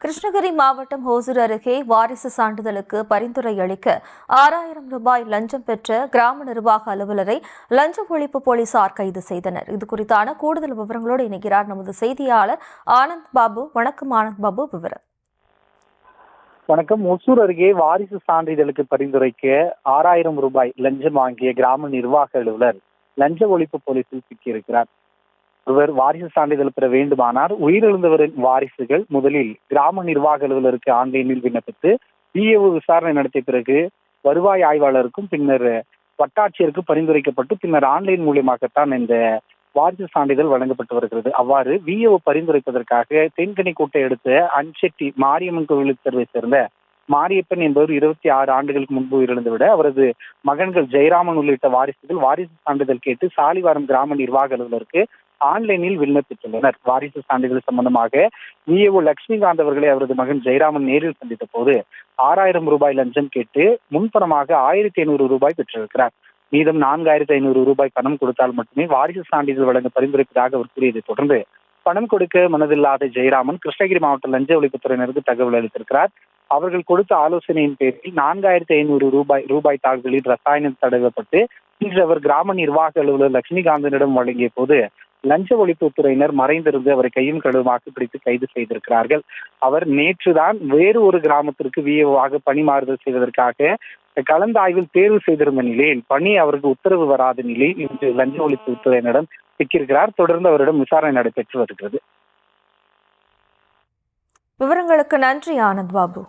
கிருஷ்ணகிரி மாவட்டம் ஹோசூர் அருகே வாரிசு சான்றிதழுக்கு பரிந்துரை அளிக்க 6000 ரூபாய் லஞ்சம் பெற்ற கிராம நிர்வாக அலுவலரை லஞ்ச ஒழிப்பு போலீசார் கைது செய்தனர். இதுகுறித்தான கூடுதல் விவரங்களோடு இணைகிறார் நமது செய்தியாளர் ஆனந்த் பாபு. வணக்கம் ஆனந்த் பாபு, விவரம். வணக்கம். ஒசூர் அருகே வாரிசு சான்றிதழுக்கு பரிந்துரைக்க 6000 ரூபாய் லஞ்சம் வாங்கிய கிராம நிர்வாக அலுவலர் லஞ்ச ஒழிப்பு போலீசில் சிக்கியிருக்கிறார். ஒருவர் வாரிசு சான்றிதழ் பெற வேண்டுமானால் உயிரிழந்தவரின் வாரிசுகள் முதலில் கிராம நிர்வாக அலுவலருக்கு ஆன்லைனில் விண்ணப்பித்து விஏஓ விசாரணை நடத்திய பிறகு வருவாய் ஆய்வாளருக்கும் பின்னர் வட்டாட்சியருக்கு பரிந்துரைக்கப்பட்டு பின்னர் ஆன்லைன் மூலியமாகத்தான் இந்த வாரிசு சான்றிதழ் வழங்கப்பட்டு வருகிறது. அவ்வாறு விஏஓ பரிந்துரைப்பதற்காக தென்கனிக்கோட்டை அடுத்த அன்செட்டி மாரியம்மன் கோவில் தெருவை சேர்ந்த மாரியப்பன் என்பவர் 26 ஆண்டுகளுக்கு முன்பு உயிரிழந்து விட அவரது மகன்கள் ஜெயராமன் உள்ளிட்ட வாரிசுகள் வாரிசு சான்றிதழ் கேட்டு சாலிவாரம் கிராம நிர்வாக அலுவலருக்கு ஆன்லைனில் விண்ணப்பித்துள்ளனர். வாரிசு சான்றிதழ் சம்பந்தமாக விஏஓ லட்சுமிகாந்த் அவர்களை அவரது மகன் ஜெயராமன் நேரில் சந்தித்த போது 6000 ரூபாய் லஞ்சம் கேட்டு முன்பணமாக 1500 ரூபாய் பெற்றிருக்கிறார். மீதம் 4500 ரூபாய் பணம் கொடுத்தால் மட்டுமே வாரிசு சான்றிதழ் வழங்க பரிந்துரைப்பதாக அவர் கூறியதை தொடர்ந்து பணம் கொடுக்க மனதில்லாத ஜெயராமன் கிருஷ்ணகிரி மாவட்ட லஞ்ச ஒழிப்புத்துறையினருக்கு தகவல் அளித்திருக்கிறார். அவர்கள் கொடுத்த ஆலோசனையின் பேரில் 4500 ரூபாய் தாள்களில் ரசாயனம் தடவப்பட்டு இன்று அவர் கிராம நிர்வாக அலுவலர் லட்சுமிகாந்தனிடம் வழங்கிய போது லஞ்ச ஒழிப்புத்துறையினர் மறைந்திருந்து அவரை கையும் களுமாக பிடித்து கைது செய்திருக்கிறார்கள். அவர் நேற்றுதான் வேறு ஒரு கிராமத்திற்கு விஏஓவாக பணி மாறுதல் செய்வதற்காக கலந்தாய்வில் தேர்வு செய்திருந்த நிலையில் பணி அவருக்கு உத்தரவு வராத நிலையில் இன்று லஞ்ச ஒழிப்புத்துறையினரிடம் சிக்கியிருக்கிறார். தொடர்ந்து அவரிடம் விசாரணை நடைபெற்று வருகிறது. விவரங்களுக்கு நன்றி ஆனந்த் பாபு.